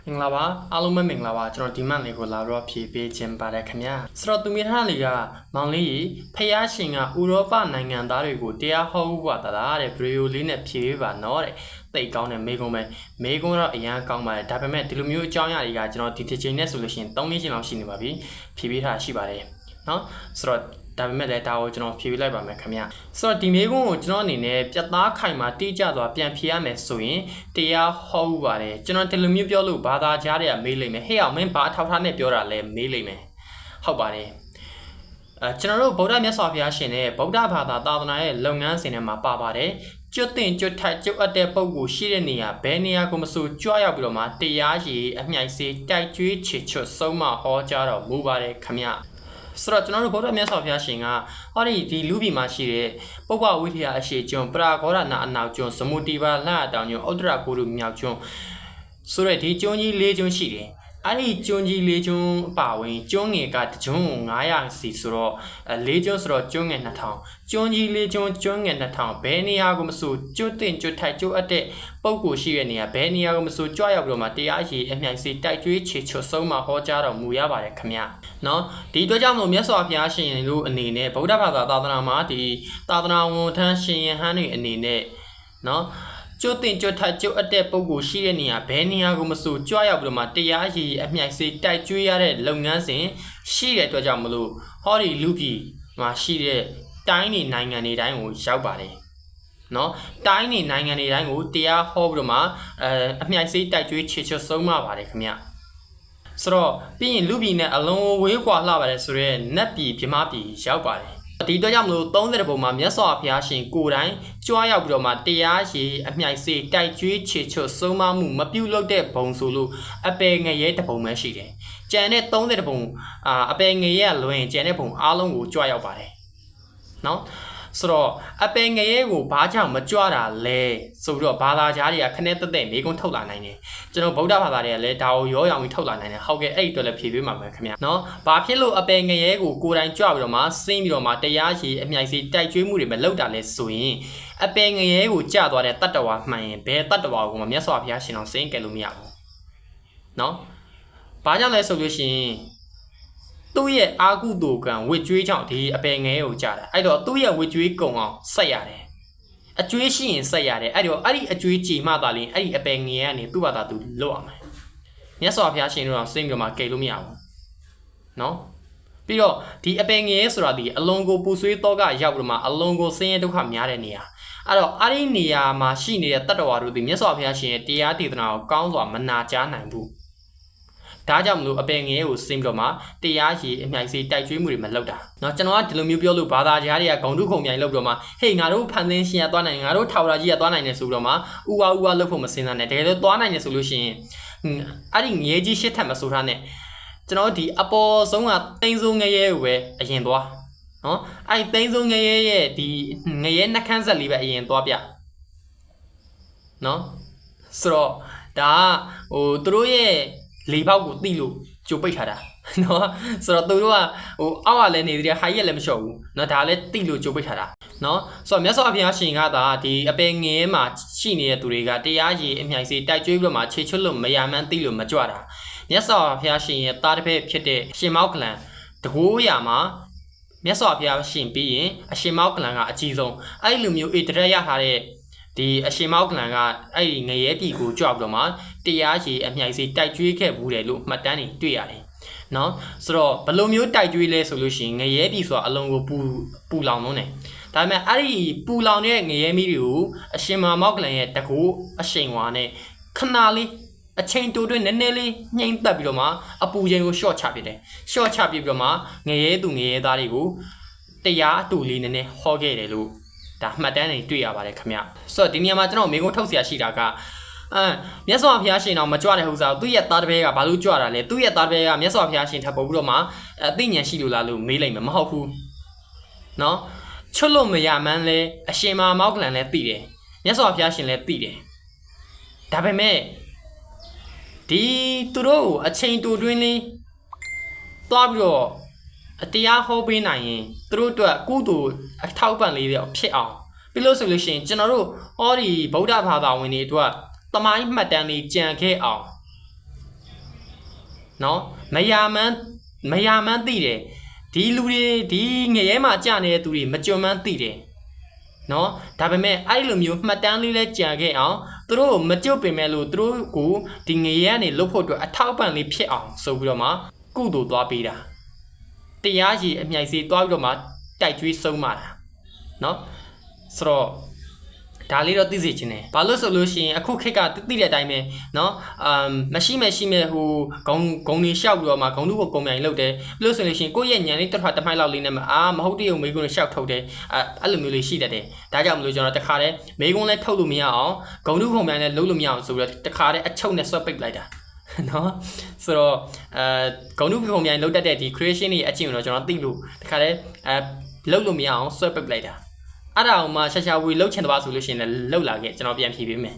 မင်္ဂလာပါအားလုံးပဲမင်္ဂလာပါကျွန်တော်ဒီမန်လေးကိုလာတော့ဖြည့်ပေးခြင်းပါတယ်ခင်ဗျာဆိုတော့သူမိထားလေးကမောင်လေးဖျားရှင်ကဥရောပနိုင်ငံသားတွေကိုတရားဟောဥပဒါတဲ့ဗီဒီယိုလေးနဲ့ဖြည့်ပေးပါနော်တဲ့သိကောင်းတဲ့မေကုန်းပဲမေကုန်းတော့အရန်ကောင်းပါတယ်ဒါပေမဲ့ဒီလိုမျိုးအကြောင်းအရာတွေကကျွန်တော်ဒီတစ်ချိန်နဲ့ဆိုလို့ရှိရင်3-4ချိန်လောက်ရှိနေပါပြီဖြည့်ပေးထားရှိပါတယ်နော်ဆိုတော့ဒါပေမဲ့လည်းဒါကိုကျွန်တော်ဖြည့်ပေးလိုက်ပါမယ်ခင်ဗျာဆိုတော့ဒီမေကုန်းကိုကျွန်တော်အနေနဲ့ပြတ်သားခိုင်မှာတိကျသွားပြန်ဖြည့်ရမယ်ဆိုရင်တရားဟောဥပါတယ်ကျွန်တော်ဒီလိုမျိုးပြောလို့ဘာသာကြားတွေကမေးလိမ့်မယ်ဟဲ့အောင်မင်းဘာထောက်ထားနဲ့ပြောတာလဲမေးလိမ့်မယ်ဟုတ်ပါတယ်ကျွန်တော်တို့ဗုဒ္ဓမြတ်စွာဘုရားရှင်နဲ့ဗုဒ္ဓဘာသာသာသနာရဲ့လုပ်ငန်းစဉ်တွေမှာပါပါတယ်ကျွတ်တင်ကျွတ်ထိုက်ကျွတ်အပ်တဲ့ပုံကိုရှိတဲ့နေရာဘယ်နေရာကိုမဆိုကြွားရောက်ပြီးတော့မှတရားရည်အမြိုက်စေးတိုက်ကျွေးချေချွတ်ဆုံးမဟောကြားတော်မူပါတယ်ခမရဆိုတော့ကျွန်တော်တို့ဗုဒ္ဓမြတ်စွာဘုရားရှင်ကဟောဒီလူပြည်မှာရှိတဲ့ပုပ္ပဝိထယအရှိကျွန်းပရာဂေါရနာအနောက်ကျွန်းသမုတိပါလှတောင်ကျွန်းဥဒ္ဒရာကိုရုမြောက်ကျွန်းဆိုတဲ့ဒီကျွန်းကြီး၄ကျွန်းရှိတယ်အဲ့ဒီကျွန်းကြီး၄ကျွန်းအပါဝင်ကျွန်းငယ်ကတကျွန်း900စီဆိုတော့၄ကျွန်းဆိုတော့ကျွန်းငယ်2000ကျွန်းကြီး၄ကျွန်းကျွန်းငယ်2000ဘယ်နေရာကိုမဆိုကျွတ်တင်ကျွတ်ထိုက်ကျွတ်အပ်တဲ့ပုံကိုရှိတဲ့နေရာဘယ်နေရာကိုမဆိုကြွရောက်ပြီးတော့မှတရားရည်အမြိုင်စီတိုက်ကျွေးချေချွတ်ဆုံးမှာဟောကြားတော်မူရပါတယ်ခင်ဗျာနော်ဒီအတွက်ကြောင့်မလို့မြတ်စွာဘုရားရှင်တို့အနေနဲ့ဗုဒ္ဓဘာသာသာသနာမှာဒီသာသနာဝန်ထမ်းရှင်ယဟန်တွေအနေနဲ့နော်ကျွတ်တင်ကျွတ်ထကျွတ်အပ်တဲ့ပုံကိုရှိတဲ့နေရာဘယ်နေရာကိုမဆိုကြွရောက်ပြီးတော့မှတရားရည်အမြိုက်စေးတိုက်ကျွေးရတဲ့လုပ်ငန်းစဉ်ရှိတဲ့အတွက်ကြောင့်မလို့ဟောဒီလူပြည်မှာရှိတဲ့တိုင်းနေနိုင်ငံတွေတိုင်းကိုရောက်ပါတယ်နော်တိုင်းနေနိုင်ငံတွေတိုင်းကိုတရားဟောပြီးတော့မှအမြိုက်စေးတိုက်ကျွေးချေချွတ်ဆုံးမပါတယ်ခင်ဗျဆိုတော့ပြီးရင်လူပြည်နဲ့အလုံးဝေးကွာလှပါတယ်ဆိုတော့နတ်ပြည်ပြမပြည်ရောက်ပါတယ်ဒီတော့ကြောင့်မလို့30ပုံမှာမြတ်စွာဘုရားရှင်ကိုယ်တိုင်ကြွားရောက်ပြီးတော့မှတရားရည်အမြိုက်စေးတိုက်ကျွေးချေချွတ်ဆုံးမမှုမပြုလုပ်တဲ့ဘုံဆိုလို့အပယ်ငရဲတပုံပဲရှိတယ်ကျန်တဲ့30ပုံအပယ်ငရဲလွင်ကျန်တဲ့ဘုံအားလုံးကိုကြွားရောက်ပါတယ်နော်ဆိုတော့အပယ်ငရဲကိုဘာကြောင့်မကြွတာလဲဆိုပြီးတော့ဘာသာကြားတွေကခနဲ့တက်တဲ့မိကုန်းထုတ်လာနိုင်တယ်ကျွန်တော်ဗုဒ္ဓဘာသာတွေကလည်းဒါကိုရောရောင်ပြီးထုတ်လာနိုင်တယ်ဟုတ်ကဲ့အဲ့ဒီအတွက်လည်းဖြေပေးမှာပဲခင်ဗျာနော်ဘာဖြစ်လို့အပယ်ငရဲကိုကိုယ်တိုင်ကြွပြီးတော့မှစင်းပြီးတော့မှတရားရည်အမြိုက်စီတိုက်ကျွေးမှုတွေမလုပ်တာလဲဆိုရင်အပယ်ငရဲကိုကြသွားတဲ့တတ္တဝါမှန်ရင်ဘယ်တတ္တဝါကိုမှမြတ်စွာဘုရားရှင်အောင်စင်းကဲလို့မရဘူးနော်ဘာကြောင့်လဲဆိုလို့ရှိရင်သူ့ရဲ့အာကုသိုလ်ကံဝစ်ကျွေးကြောင့်ဒီအပယ်ငဲကိုကြတာအဲ့တော့သူ့ရဲ့ဝစ်ကျွေးကုံအောင်ဆက်ရတယ်အကျွေးရှိရင်ဆက်ရတယ်အဲ့တော့အဲ့ဒီအကျွေးကြည်မှသာလျှင်အဲ့ဒီအပယ်ငဲကနေသူ့ဘာသာသူလွတ်အောင်မယ်မြတ်စွာဘုရားရှင်တို့အောင်စိတ်ပြီးမှကယ်လို့မရဘူးနော်ပြီးတော့ဒီအပယ်ငဲဆိုတာဒီအလုံးကိုပူဆွေးတော့ကရောက်ပြီးမှအလုံးကိုဆင်းရဲဒုက္ခများတဲ့နေရာအဲ့တော့အဲ့ဒီနေရာမှာရှိနေတဲ့တတ္တဝါတို့ဒီမြတ်စွာဘုရားရှင်ရဲ့တရားဒေသနာကိုကောင်းစွာမနာကြားနိုင်ဘူးဒါကြောင့်မလို့အပယ်ငရဲကိုစင်းပြီးတော့မှတရားရည်အမြိုက်စေးတိုက်ကျွေးမှုတွေမလုပ်တာเนาะကျွန်တော်ကဒီလိုမျိုးပြောလို့ဘာသာကြားတွေကဂုံတုခုံမြိုင်လုပ်ပြီးတော့မှဟေးငါတို့ဖန်သင်းရှင်ရသွားနိုင်ငါတို့ထာဝရကြီးရသွားနိုင်တယ်ဆိုပြီးတော့မှဥဝလုပ်ဖို့မစင်စားနဲ့တကယ်လို့သွားနိုင်တယ်ဆိုလို့ရှိရင်အဲ့ဒီငရဲကြီးရှစ်ထပ်မဆိုထားနဲ့ကျွန်တော်ဒီအပေါ်ဆုံးကတိန်စိုးငရဲကိုပဲအရင်သွားเนาะအဲ့ဒီတိန်စိုးငရဲရဲ့ဒီငရဲနှက်ခမ်းဆက်လေးပဲအရင်သွားပြเนาะဆိုတော့ဒါဟိုသူတို့ရဲ့လေပေါက်ကိုတိလို့ကြိုပိတ်ထားတာနော်ဆိုတော့သူတို့ကဟိုအောက်ကလည်းနေသေးတယ်ဟိုက်ရက်လည်းမလျှော့ဘူးနော်ဒါလည်းတိလို့ကြိုပိတ်ထားတာနော်ဆိုတော့မြတ်စွာဘုရားရှင်ကသာဒီအပယ်ငဲမှာရှိနေတဲ့သူတွေကတရားရည်အမြိုက်စေးတိုက်ကျွေးပြီးတော့မှခြေချွတ်လို့မရမှန်းတိလို့မကြွတာမြတ်စွာဘုရားရှင်ရဲ့တာတစ်ဖက်ဖြစ်တဲ့ရှင်မောက်ကလန်တကိုးရာမှာမြတ်စွာဘုရားရှင်ပြီးရင်အရှင်မောက်ကလန်ကအကြီးဆုံးအဲ့လိုမျိုးဣတရရထားတဲ့ဒီအရှင်မောက်ကလန်ကအဲ့ဒီငရဲပြည်ကိုကြွပြီးတော့မှတရားရည်အမြိုက်စေးတိုက်ကျွေးခဲ့ဘူးတယ်လို့မှတ်တမ်းတွေတွေ့ရတယ်နော်ဆိုတော့ဘယ်လိုမျိုးတိုက်ကျွေးလဲဆိုလို့ရှိရင်ငရဲပြည်ဆိုတာအလုံးကိုပူလောင်လုံးတယ်ဒါပေမဲ့အဲ့ဒီပူလောင်တဲ့ငရဲမီးတွေကိုအရှင်မောက်ကလန်ရဲ့တကူအရှိန်ဝါနဲ့ခဏလေးအချိန်တိုတွင်းနည်းနည်းလေးညှိမ့်သက်ပြီးတော့မှအပူချိန်ကိုရှော့ချပြတယ်ရှော့ချပြပြီးတော့မှငရဲသူငရဲသားတွေကိုတရားအတူလေးနည်းနည်းဟောခဲ့တယ်လို့ဒါမှတ်တမ်းတွေတွေ့ရပါတယ်ခင်ဗျဆိုတော့ဒီနေရာမှာကျွန်တော်မိကုန်းထုတ်เสียရှိတာကမြတ်စွာဘုရားရှင်တော်မကြွတဲ့ဥစ္စာသူ့ရဲ့သားတစ်ပည့်ကဘာလို့ကြွတာလဲသူ့ရဲ့သားတစ်ပည့်ကမြတ်စွာဘုရားရှင်ထပ်ပို့ပြီးတော့မှအသိဉာဏ်ရှိလို့လားလို့မေးလိုက်မယ်မဟုတ်ဘူးเนาะချွတ်လို့မရမှန်းလဲအရှင်မောက်ကလန်လဲသိတယ်မြတ်စွာဘုရားရှင်လဲသိတယ်ဒါပေမဲ့ဒီသူတို့အချိန်တူတွင်းလေးသွားပြီးတော့တရားဟောပေးနိုင်ရင်သူတို့အတွက်ကုသိုလ်အထောက်ပံ့လေးတွေဖြစ်အောင်ပြီးလို့ဆိုလို့ရှိရင်ကျွန်တော်တို့ဟောဒီဗုဒ္ဓဘာသာဝင်တွေအတွက်တမိုင်းမှတ်တမ်းလေးကြံခဲ့အောင် နော်မယာမန်းသိတယ်ဒီလူတွေဒီငရဲမှာကြာနေတဲ့သူတွေမကြွမှန်းသိတယ်နော်ဒါပေမဲ့အဲ့လိုမျိုးမှတ်တမ်းလေးလဲကြာခဲ့အောင်သူတို့မကြွပင်မဲ့လို့သူတို့ကိုဒီငရဲကနေလွတ်ဖို့အတွက်အထောက်ပံ့လေးဖြစ်အောင်ဆိုပြီးတော့မှကုသိုလ်သွားပေးတာတရားရည်အမြိုက်စီသွားပြီးတော့မှတိုက်ကျွေးဆုံးပါတာနော်ဆိုတော့ဒါလေးတော့သိစေချင်တယ်ဘာလို့ဆိုလို့ရှိရင်အခုခေတ်ကသိတဲ့အတိုင်းပဲเนาะမရှိမဲ့ဟိုဂုံတွေရှောက်ပြီးတော့မှဂုံတို့ကိုဂုံမြိုင်လုပ်တယ်ပြီးလို့ဆိုလို့ရှိရင်ကိုယ့်ရဲ့ညံလေးတစ်ခါမိုက်လောက်လေးနဲ့မဟုတ်တည်းမေးခွန်းရှောက်ထုတ်တယ်အဲ့လိုမျိုးလေးရှိတတ်တယ်ဒါကြောင့်မလို့ကျွန်တော်တခါတည်းမေးခွန်းလဲထုတ်လို့မရအောင်ဂုံတို့ဂုံမြိုင်လဲလုပ်လို့မရအောင်ဆိုပြီးတော့တခါတည်းအချုပ်နဲ့ဆွဲပိတ်လိုက်တာနော်ဆိုတော့ဂုံတို့ဂုံမြိုင်လုပ်တတ်တဲ့ဒီ creation တွေအကျင့်ကိုတော့ကျွန်တော်သိလို့တခါတည်းလုပ်လို့မရအောင်ဆွဲပိတ်လိုက်တာအဲ့ဒါအောင်မှရှာဝေလှုပ်ချင်တပါဆိုလို့ရှိရင်လည်းလှုပ်လာခဲ့ကျွန်တော်ပြန်ဖြေပေးမယ်